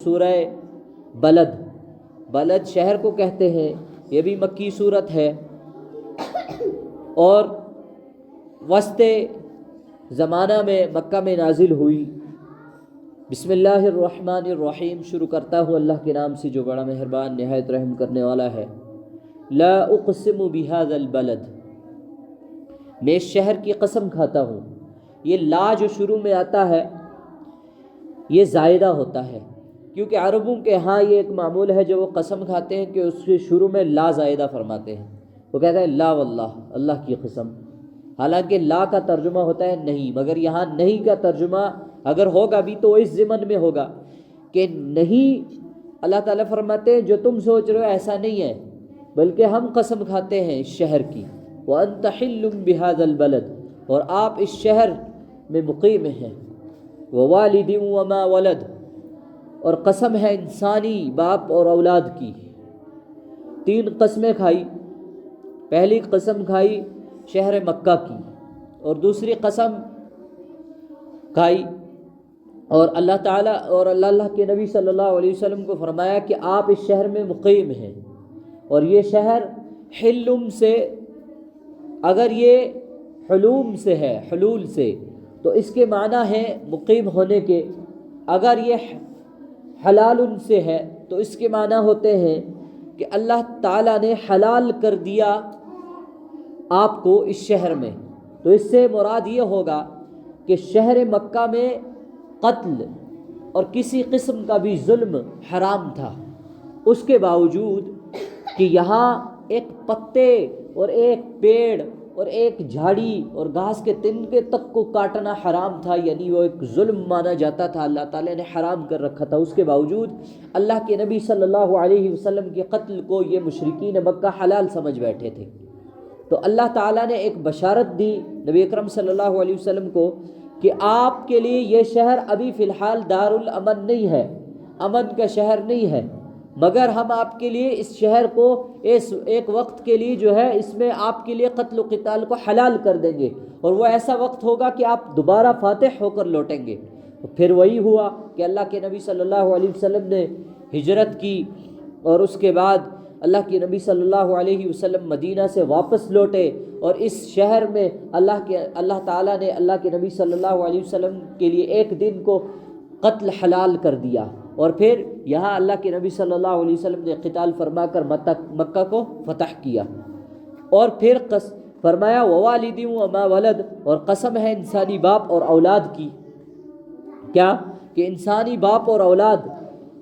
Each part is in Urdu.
سورہ بلد، بلد شہر کو کہتے ہیں، یہ بھی مکی صورت ہے اور وسط زمانہ میں مکہ میں نازل ہوئی۔ بسم اللہ الرحمن الرحیم، شروع کرتا ہوں اللہ کے نام سے جو بڑا مہربان نہایت رحم کرنے والا ہے۔ لا اقسم بہذا البلد، میں اس شہر کی قسم کھاتا ہوں۔ یہ لا جو شروع میں آتا ہے یہ زائدہ ہوتا ہے، کیونکہ عربوں کے ہاں یہ ایک معمول ہے جو وہ قسم کھاتے ہیں کہ اس کے شروع میں لا زائدہ فرماتے ہیں۔ وہ کہتے ہیں لا واللہ، اللہ کی قسم، حالانکہ لا کا ترجمہ ہوتا ہے نہیں، مگر یہاں نہیں کا ترجمہ اگر ہوگا بھی تو اس ضمن میں ہوگا کہ نہیں، اللہ تعالیٰ فرماتے ہیں جو تم سوچ رہے ہو ایسا نہیں ہے، بلکہ ہم قسم کھاتے ہیں اس شہر کی۔ وَأَنْتَ حِلٌّ بِهَذَا الْبَلَدِ، اور آپ اس شہر میں مقیم ہیں۔ وَوَالِدٍ وَمَا وَلَدَ، اور قسم ہے انسانی باپ اور اولاد کی۔ تین قسمیں کھائی، پہلی قسم کھائی شہر مکہ کی، اور دوسری قسم کھائی اور اللہ تعالیٰ اور اللہ کے نبی صلی اللہ علیہ وسلم کو فرمایا کہ آپ اس شہر میں مقیم ہیں، اور یہ شہر حلم سے، اگر یہ حلوم سے ہے، حلول سے، تو اس کے معنی ہے مقیم ہونے کے، اگر یہ حلال سے ہے تو اس کے معنی ہوتے ہیں کہ اللہ تعالیٰ نے حلال کر دیا آپ کو اس شہر میں۔ تو اس سے مراد یہ ہوگا کہ شہر مکہ میں قتل اور کسی قسم کا بھی ظلم حرام تھا، اس کے باوجود کہ یہاں ایک پتے اور ایک پیڑ اور ایک جھاڑی اور گھاس کے تنکے تک کو کاٹنا حرام تھا، یعنی وہ ایک ظلم مانا جاتا تھا، اللہ تعالیٰ نے حرام کر رکھا تھا، اس کے باوجود اللہ کے نبی صلی اللہ علیہ وسلم کے قتل کو یہ مشرکین مکہ حلال سمجھ بیٹھے تھے۔ تو اللہ تعالیٰ نے ایک بشارت دی نبی اکرم صلی اللہ علیہ وسلم کو کہ آپ کے لیے یہ شہر ابھی فی الحال دار الامن نہیں ہے، امن کا شہر نہیں ہے، مگر ہم آپ کے لیے اس شہر کو ایک وقت کے لیے جو ہے اس میں آپ کے لیے قتل و قتال کو حلال کر دیں گے، اور وہ ایسا وقت ہوگا کہ آپ دوبارہ فاتح ہو کر لوٹیں گے۔ پھر وہی ہوا کہ اللہ کے نبی صلی اللہ علیہ وسلم نے ہجرت کی، اور اس کے بعد اللہ کے نبی صلی اللہ علیہ وسلم مدینہ سے واپس لوٹے، اور اس شہر میں اللہ تعالیٰ نے اللہ کے نبی صلی اللہ علیہ وسلم کے لیے ایک دن کو قتل حلال کر دیا، اور پھر یہاں اللہ کے نبی صلی اللہ علیہ وسلم نے قتال فرما کر مکہ کو فتح کیا، اور پھر فرمایا ووالد وما ولد، اور قسم ہے انسانی باپ اور اولاد کی۔ کیا کہ انسانی باپ اور اولاد،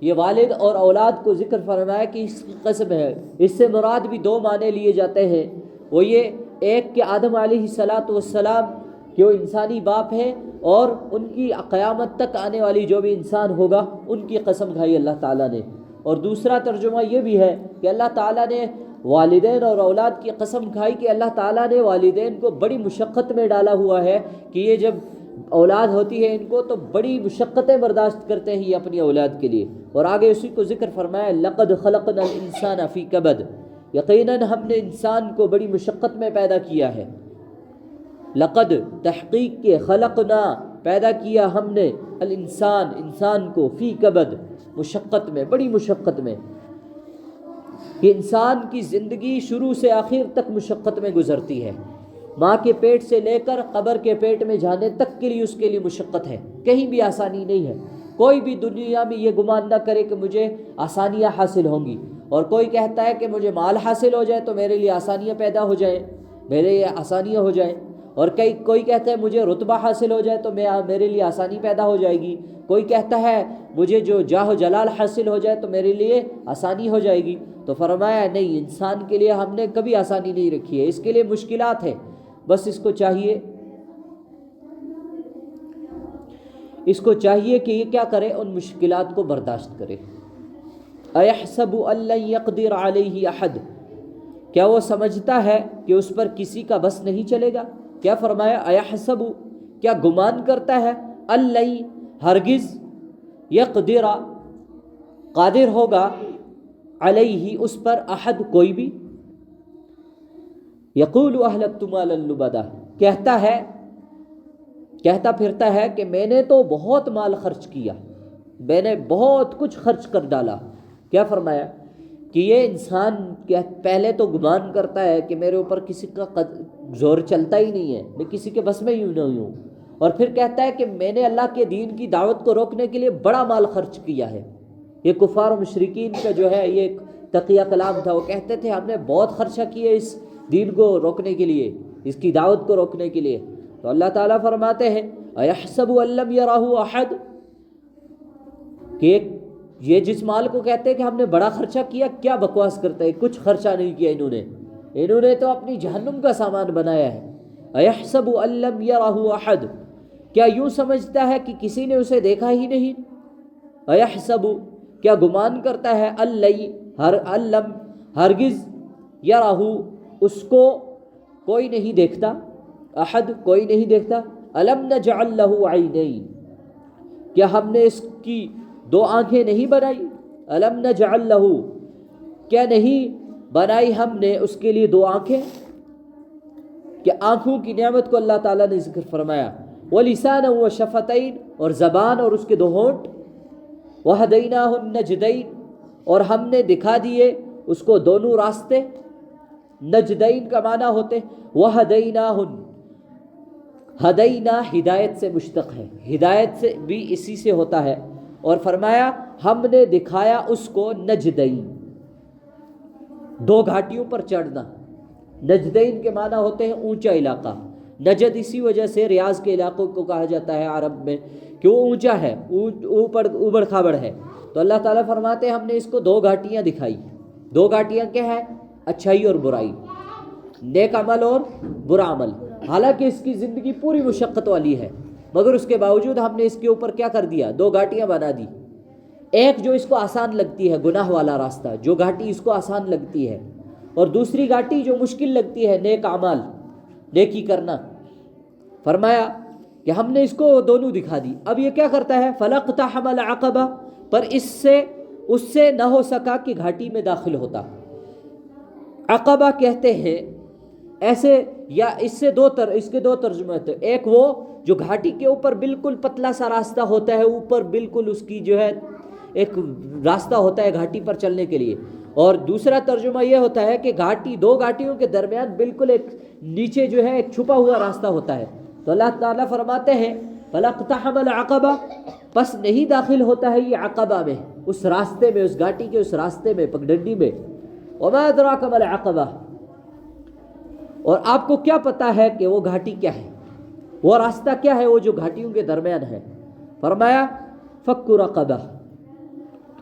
یہ والد اور اولاد کو ذکر فرمایا کہ اس کی قسم ہے۔ اس سے مراد بھی دو معنی لیے جاتے ہیں، وہ یہ ایک کہ آدم علیہ السلام کہ وہ انسانی باپ ہیں، اور ان کی قیامت تک آنے والی جو بھی انسان ہوگا ان کی قسم کھائی اللہ تعالیٰ نے، اور دوسرا ترجمہ یہ بھی ہے کہ اللہ تعالیٰ نے والدین اور اولاد کی قسم کھائی کہ اللہ تعالیٰ نے والدین کو بڑی مشقت میں ڈالا ہوا ہے کہ یہ جب اولاد ہوتی ہے ان کو تو بڑی مشقتیں برداشت کرتے ہیں یہ اپنی اولاد کے لیے، اور آگے اسی کو ذکر فرمایا لقد خلقنا الانسان فی کبد، یقیناً ہم نے انسان کو بڑی مشقت میں پیدا کیا ہے۔ لقد تحقیق کے، خلقنا پیدا کیا ہم نے، الانسان انسان کو، فی کبد مشقت میں، بڑی مشقت میں، کہ انسان کی زندگی شروع سے آخر تک مشقت میں گزرتی ہے، ماں کے پیٹ سے لے کر قبر کے پیٹ میں جانے تک کے لیے اس کے لیے مشقت ہے، کہیں بھی آسانی نہیں ہے۔ کوئی بھی دنیا میں یہ گمان نہ کرے کہ مجھے آسانیاں حاصل ہوں گی، اور کوئی کہتا ہے کہ مجھے مال حاصل ہو جائے تو میرے لیے آسانیاں پیدا ہو جائیں، میرے لیے آسانیاں ہو جائیں، اور کوئی کہتا ہے مجھے رتبہ حاصل ہو جائے تو میرے لیے آسانی پیدا ہو جائے گی، کوئی کہتا ہے مجھے جو جاہ و جلال حاصل ہو جائے تو میرے لیے آسانی ہو جائے گی۔ تو فرمایا نہیں، انسان کے لیے ہم نے کبھی آسانی نہیں رکھی ہے، اس کے لیے مشکلات ہے، بس اس کو چاہیے کہ یہ کیا کرے، ان مشکلات کو برداشت کرے۔ ایحسب ان لن یقدر علیہ احد، کیا وہ سمجھتا ہے کہ اس پر کسی کا بس نہیں چلے گا؟ کیا فرمایا ایحسب، کیا گمان کرتا ہے، ان لن، ہرگز، یقدر، قادر ہوگا، علیہ اس پر، احد کوئی بھی، یقول اہلکت مالا لبدا، کہتا پھرتا ہے کہ میں نے تو بہت مال خرچ کیا، میں نے بہت کچھ خرچ کر ڈالا. کیا فرمایا کہ یہ انسان کیا پہلے تو گمان کرتا ہے کہ میرے اوپر کسی کا زور چلتا ہی نہیں ہے، میں کسی کے بس میں یوں نہیں ہوں، اور پھر کہتا ہے کہ میں نے اللہ کے دین کی دعوت کو روکنے کے لیے بڑا مال خرچ کیا ہے. یہ کفار و مشرکین کا جو ہے یہ ایک تقیہ کلام تھا. وہ کہتے تھے ہم نے بہت خرچہ کیا اس دین کو روکنے کے لیے، اس کی دعوت کو روکنے کے لیے. تو اللہ تعالیٰ فرماتے ہیں اَيَحْسَبُ أَن لَّمْ يَرَهُ أَحَدٌ، کہ یہ جس مال کو کہتے ہیں کہ ہم نے بڑا خرچہ کیا، کیا بکواس کرتے ہیں، کچھ خرچہ نہیں کیا انہوں نے تو اپنی جہنم کا سامان بنایا ہے. اَيَحْسَبُ أَن لَّمْ يَرَهُ أَحَدٌ، کیا یوں سمجھتا ہے کہ کسی نے اسے دیکھا ہی نہیں. اَيَحْسَبُ، کیا گمان کرتا ہے، الم ہرگز، يَرَهُ، اس کو کوئی نہیں دیکھتا، احد کوئی نہیں دیکھتا. الم نجعل له عینین، کیا ہم نے اس کی دو آنکھیں نہیں بنائی. الم نجعل له، کیا نہیں بنائی ہم نے اس کے لیے دو آنکھیں. کہ آنکھوں کی نعمت کو اللہ تعالیٰ نے ذکر فرمایا. ولسانا وشفتین، اور زبان اور اس کے دو ہونٹ. وہدیناہ النجدین، اور ہم نے دکھا دیے اس کو دونوں راستے. نجدین کا معنی ہوتے وہدیناہ، ہدینا ہدایت سے مشتق ہے، ہدایت سے بھی اسی سے ہوتا ہے. اور فرمایا ہم نے دکھایا اس کو نجدین، دو گھاٹیوں پر چڑھنا. نجدین کے معنی ہوتے ہیں اونچا علاقہ. نجد اسی وجہ سے ریاض کے علاقوں کو کہا جاتا ہے عرب میں کہ وہ اونچا ہے، اوبڑ کھابڑ ہے. تو اللہ تعالیٰ فرماتے ہیں ہم نے اس کو دو گھاٹیاں دکھائی. دو گھاٹیاں کیا ہے؟ اچھائی اور برائی، نیک عمل اور برا عمل. حالانکہ اس کی زندگی پوری مشقت والی ہے، مگر اس کے باوجود ہم نے اس کے اوپر کیا کر دیا؟ دو گھاٹیاں بنا دی. ایک جو اس کو آسان لگتی ہے، گناہ والا راستہ، جو گھاٹی اس کو آسان لگتی ہے، اور دوسری گھاٹی جو مشکل لگتی ہے، نیک اعمال، نیکی کرنا. فرمایا کہ ہم نے اس کو دونوں دکھا دی. اب یہ کیا کرتا ہے؟ فَلَقْتَحَمَ الْعَقَبَةَ، پر اس سے نہ ہو سکا کہ گھاٹی میں داخل ہوتا. عقبہ کہتے ہیں ایسے، یا اس کے دو ترجمے ہوتے ہیں. ایک وہ جو گھاٹی کے اوپر بالکل پتلا سا راستہ ہوتا ہے، اوپر بالکل اس کی جو ہے ایک راستہ ہوتا ہے گھاٹی پر چلنے کے لیے. اور دوسرا ترجمہ یہ ہوتا ہے کہ دو گھاٹیوں کے درمیان بالکل ایک نیچے جو ہے ایک چھپا ہوا راستہ ہوتا ہے. تو اللہ تعالیٰ فرماتے ہیں فَلَقْتَحَمَ الْعَقَبَةَ، پس نہیں داخل ہوتا ہے یہ عقبہ میں، اس راستے میں، اس گھاٹی کے اس راستے میں، پگڈنڈی میں. وَمَا أَدْرَاكَ مَا الْعَقَبَةُ، اور آپ کو کیا پتا ہے کہ وہ گھاٹی کیا ہے، وہ راستہ کیا ہے، وہ جو گھاٹیوں کے درمیان ہے. فرمایا فَكُّ رَقَبَةٍ،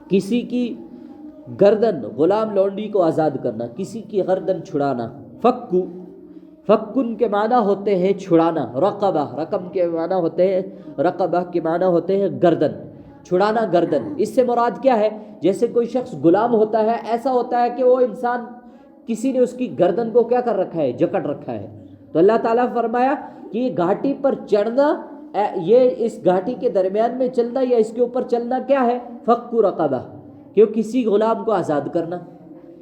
کسی کی گردن، غلام لونڈی کو آزاد کرنا، کسی کی گردن چھڑانا. فکن کے معنی ہوتے ہیں چھڑانا. رقبہ، رقم کے معنی ہوتے ہیں، رقبہ کے معنی ہوتے ہیں گردن، چھڑانا گردن. اس سے مراد کیا ہے؟ جیسے کوئی شخص غلام ہوتا ہے، ایسا ہوتا ہے کہ وہ انسان کسی نے اس کی گردن کو کیا کر رکھا ہے؟ جکڑ رکھا ہے. تو اللہ تعالیٰ فرمایا کہ یہ گھاٹی پر چڑھنا، یہ اس گھاٹی کے درمیان میں چلنا یا اس کے اوپر چلنا کیا ہے؟ فک رقبہ، کہ کسی غلام کو آزاد کرنا.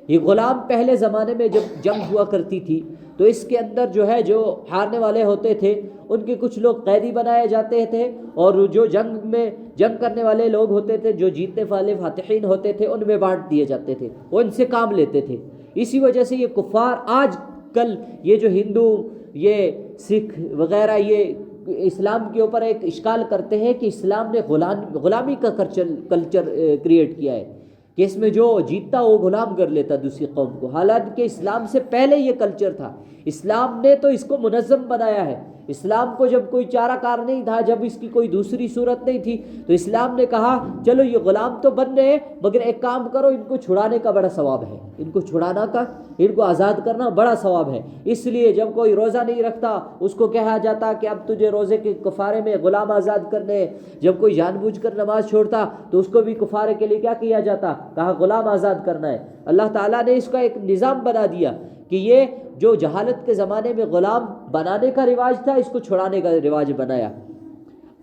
یہ غلام پہلے زمانے میں جب جنگ ہوا کرتی تھی تو اس کے اندر جو ہے جو ہارنے والے ہوتے تھے ان کے کچھ لوگ قیدی بنائے جاتے تھے، اور جو جنگ کرنے والے لوگ ہوتے تھے، جو جیتنے والے فاتحین ہوتے تھے، ان میں بانٹ دیے جاتے تھے، وہ ان سے کام لیتے تھے. اسی وجہ سے یہ کفار آج کل یہ جو ہندو، یہ سکھ وغیرہ، یہ اسلام کے اوپر ایک اشکال کرتے ہیں کہ اسلام نے غلامی کا کلچر کریٹ کیا ہے، کہ اس میں جو جیتتا وہ غلام کر لیتا دوسری قوم کو. حالانکہ اسلام سے پہلے یہ کلچر تھا. اسلام نے تو اس کو منظم بنایا ہے. اسلام کو جب کوئی چارہ کار نہیں تھا، جب اس کی کوئی دوسری صورت نہیں تھی، تو اسلام نے کہا چلو یہ غلام تو بن رہے ہیں، مگر ایک کام کرو، ان کو چھڑانے کا بڑا ثواب ہے، ان کو آزاد کرنا بڑا ثواب ہے. اس لیے جب کوئی روزہ نہیں رکھتا اس کو کہا جاتا کہ اب تجھے روزے کے کفارے میں غلام آزاد کرنے. جب کوئی جان بوجھ کر نماز چھوڑتا تو اس کو بھی کفارے کے لیے کیا کیا جاتا؟ کہا غلام آزاد کرنا ہے. اللہ تعالیٰ نے اس کا ایک نظام بنا دیا کہ یہ جو جہالت کے زمانے میں غلام بنانے کا رواج تھا، اس کو چھڑانے کا رواج بنایا.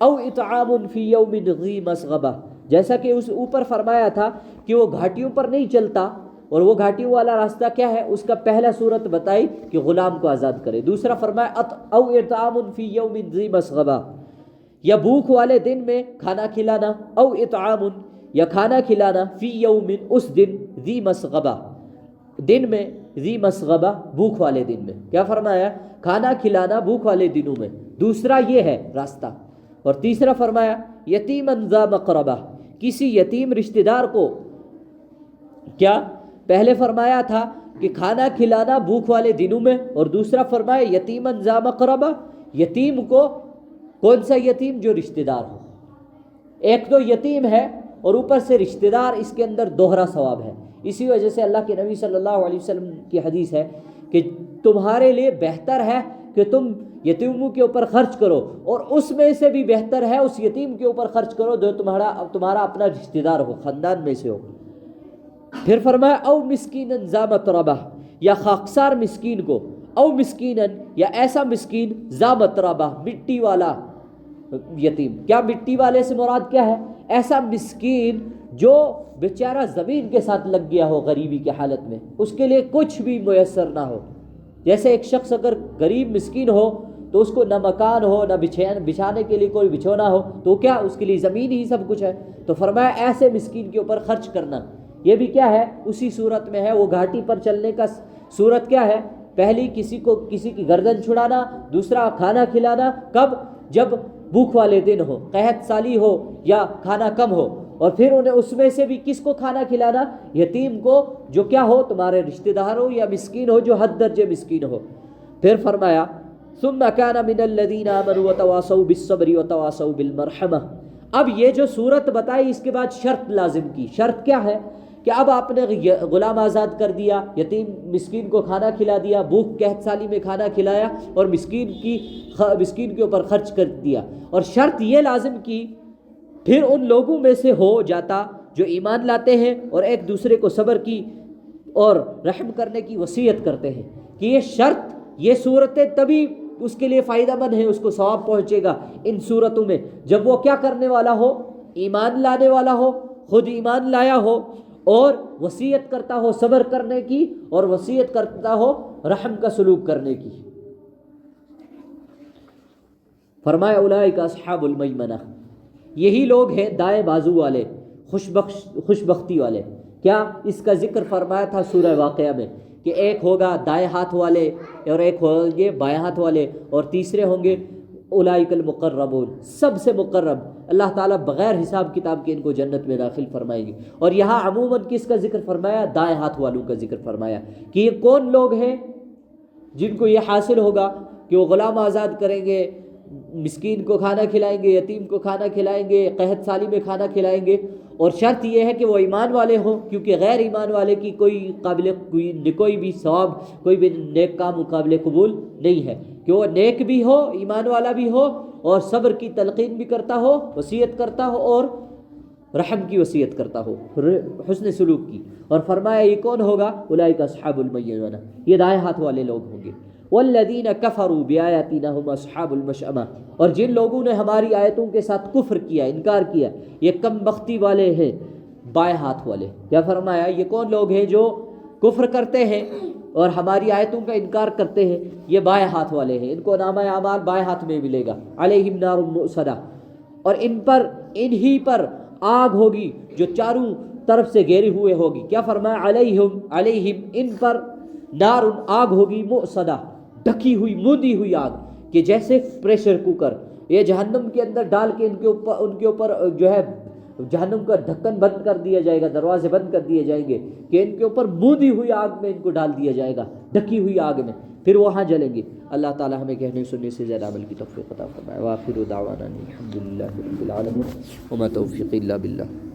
او اطعام فی یوم ذی مسغبہ، جیسا کہ اس اوپر فرمایا تھا کہ وہ گھاٹیوں پر نہیں چلتا، اور وہ گھاٹیوں والا راستہ کیا ہے؟ اس کا پہلا صورت بتائی کہ غلام کو آزاد کرے. دوسرا فرمایا او اطعام فی یوم ذی مسغبہ، یا بھوک والے دن میں کھانا کھلانا، او اطعام یا کھانا کھلانا، فی یوم اس دن، ذی مسغبہ دن میں، ذی مسغبہ بھوک والے دن میں، کیا فرمایا؟ کھانا کھلانا بھوک والے دنوں میں، دوسرا یہ ہے راستہ، اور تیسرا فرمایا یتیما ذا مقربہ، کسی یتیم رشتہ دار کو، کیا پہلے فرمایا تھا کہ کھانا کھلانا بھوک والے دنوں میں، اور دوسرا فرمایا یتیما ذا مقربہ، یتیم کو، کون سا یتیم؟ جو رشتہ دار ہو، ایک تو یتیم ہے اور اوپر سے رشتہ دار، اس کے اندر دوہرا ثواب ہے۔ اسی وجہ سے اللہ کے نبی صلی اللہ علیہ وسلم کی حدیث ہے کہ تمہارے لیے بہتر ہے کہ تم یتیموں کے اوپر خرچ کرو، اور اس میں سے بھی بہتر ہے اس یتیم کے اوپر خرچ کرو جو تمہارا اپنا رشتہ دار ہو، خاندان میں سے ہو۔ پھر فرمایا او مسکینا ذا متربہ، یا خاکسار مسکین کو، او مسکینا یا ایسا مسکین، ذا متربہ مٹی والا یتیم، کیا مٹی والے سے مراد کیا ہے؟ ایسا مسکین جو بیچارہ زمین کے ساتھ لگ گیا ہو غریبی کی حالت میں، اس کے لیے کچھ بھی میسر نہ ہو۔ جیسے ایک شخص اگر غریب مسکین ہو تو اس کو نہ مکان ہو، نہ بچھانے کے لیے کوئی بچھونا ہو، تو کیا اس کے لیے زمین ہی سب کچھ ہے؟ تو فرمایا ایسے مسکین کے اوپر خرچ کرنا، یہ بھی کیا ہے؟ اسی صورت میں ہے، وہ گھاٹی پر چلنے کا صورت کیا ہے؟ پہلی کسی کی گردن چھڑانا، دوسرا کھانا کھلانا، کب؟ جب بھوک والے دن ہو، قحط سالی ہو یا کھانا کم ہو، اور پھر انہیں اس میں سے بھی کس کو کھانا کھلانا؟ یتیم کو، جو کیا ہو؟ تمہارے رشتہ دار ہو یا مسکین ہو جو حد درجے مسکین ہو۔ پھر فرمایا ثم كان من الذين آمنوا وتواصوا بالصبر وتواصوا بالمرحمہ۔ اب یہ جو صورت بتائی اس کے بعد شرط لازم کی، شرط کیا ہے؟ کہ اب آپ نے غلام آزاد کر دیا، یتیم مسکین کو کھانا کھلا دیا، بھوک قحط سالی میں کھانا کھلایا، اور مسکین کے اوپر خرچ کر دیا، اور شرط یہ لازم کی پھر ان لوگوں میں سے ہو جاتا جو ایمان لاتے ہیں اور ایک دوسرے کو صبر کی اور رحم کرنے کی وصیت کرتے ہیں، کہ یہ شرط، یہ صورتیں تبھی اس کے لیے فائدہ مند ہے، اس کو ثواب پہنچے گا ان صورتوں میں جب وہ کیا کرنے والا ہو؟ ایمان لانے والا ہو، خود ایمان لایا ہو، اور وصیت کرتا ہو صبر کرنے کی، اور وصیت کرتا ہو رحم کا سلوک کرنے کی۔ فرمایا اولئک اصحاب المیمنہ، یہی لوگ ہیں دائیں بازو والے، خوش بختی والے۔ کیا اس کا ذکر فرمایا تھا سورہ واقعہ میں کہ ایک ہوگا دائیں ہاتھ والے اور ایک ہوں گے بائیں ہاتھ والے، اور تیسرے ہوں گے اولئک المقربون، سب سے مقرب، اللہ تعالیٰ بغیر حساب کتاب کے ان کو جنت میں داخل فرمائیں گے۔ اور یہاں عموماً کس کا ذکر فرمایا؟ دائیں ہاتھ والوں کا ذکر فرمایا کہ یہ کون لوگ ہیں جن کو یہ حاصل ہوگا کہ وہ غلام آزاد کریں گے، مسکین کو کھانا کھلائیں گے، یتیم کو کھانا کھلائیں گے، قحط سالی میں کھانا کھلائیں گے، اور شرط یہ ہے کہ وہ ایمان والے ہوں، کیونکہ غیر ایمان والے کی کوئی بھی ثواب، کوئی بھی نیک کام قابل قبول نہیں ہے، کہ وہ نیک بھی ہو، ایمان والا بھی ہو، اور صبر کی تلقین بھی کرتا ہو، وصیت کرتا ہو، اور رحم کی وصیت کرتا ہو، حسن سلوک کی۔ اور فرمایا یہ کون ہوگا؟ اولئک اصحاب المیمنہ، یہ دائیں ہاتھ والے لوگ ہوں گے۔ والذین کفروا بآیاتنا هم اصحاب المشأمہ، اور جن لوگوں نے ہماری آیتوں کے ساتھ کفر کیا، انکار کیا، یہ کم بختی والے ہیں، بائیں ہاتھ والے۔ کیا فرمایا؟ یہ کون لوگ ہیں جو کفر کرتے ہیں اور ہماری آیتوں کا انکار کرتے ہیں؟ یہ بائیں ہاتھ والے ہیں، ان کو نامہ اعمال بائیں ہاتھ میں ملے گا۔ علیہم نار مؤصدہ، اور انہی پر آگ ہوگی جو چاروں طرف سے گھیری ہوئے ہوگی۔ کیا فرمایا؟ علیہم ان پر نار آگ ہوگی، مؤصدہ ڈھکی ہوئی، موندی ہوئی آگ، کہ جیسے پریشر کوکر، یہ جہنم کے اندر ڈال کے ان کے اوپر جو ہے جہنم کا ڈھکن بند کر دیا جائے گا، دروازے بند کر دیے جائیں گے، کہ ان کے اوپر موندی ہوئی آگ میں ان کو ڈال دیا جائے گا، ڈھکی ہوئی آگ میں، پھر وہاں جلیں گے۔ اللہ تعالی ہمیں کہنے سننے سے زیادہ عمل کی توفیق عطا فرمائے۔ وآخر دعوانا الحمد للہ رب العالمین، وما توفیقی الا باللہ۔